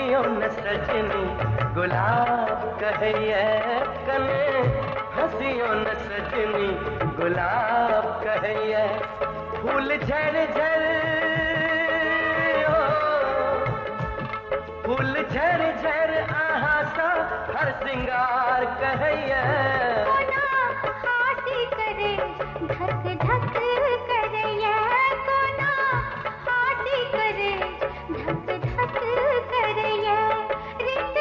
हंसियों न सजनी गुलाब कहिए कने हंसियों न सजनी गुलाब कहिए फूल झर झर फूल झर झर आहा सा हर सिंगार कहिए हाथी करे धक धक करिए कोना हाथी करे धक धक करिए रीत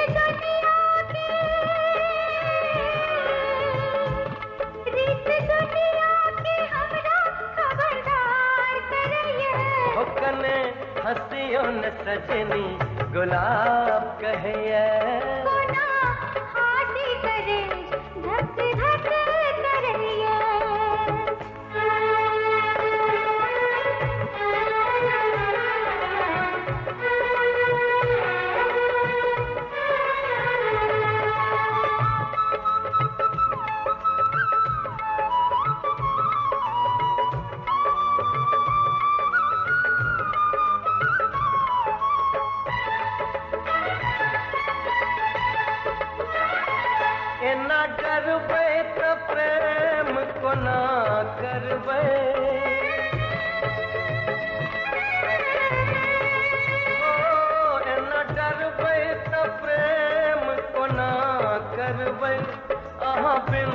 दुनिया के हमरा खबरदार करिए हो कने हंसियों न सजनी गुलाब कहिए कोना हाथी करे धक धक करिए ना डरबे तो प्रेम को ना करबे ना डरबे तो प्रेम को ना करबे अहाँ बिन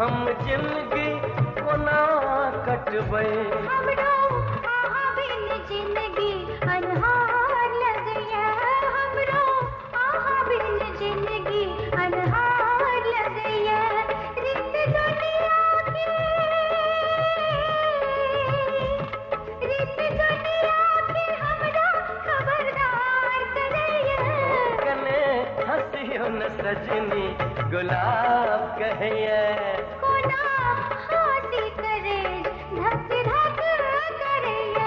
हम जिंदगी को ना कटबे हमरो आहा बिन जिंदगी अनहार लगया हमरो आहा बिन जिंदगी अनहार लगया रीत दुनिया के हमरा खबरदार करिए कने हंसियों न सजनी गुलाब कहिए कोना हाथी करे धक धक करिए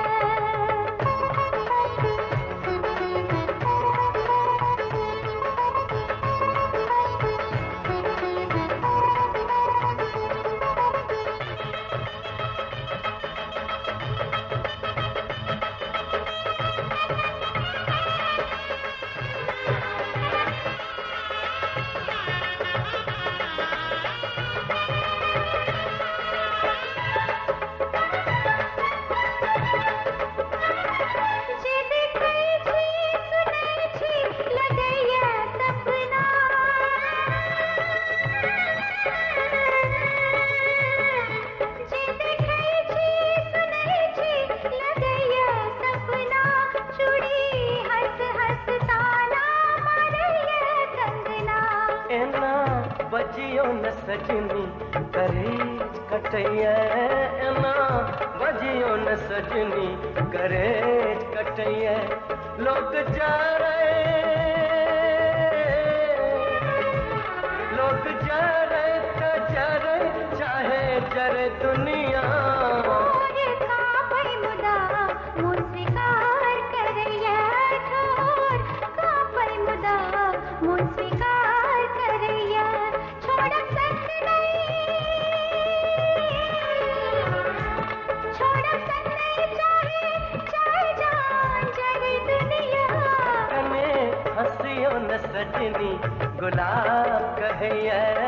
बजियो न सजनी करेज कटैया ना बजियो न सजनी करेज कटैया लोग जा रहे तो जा रहे चाहे जरे दुनिया हंसियों न सजनी गुलाब कहिए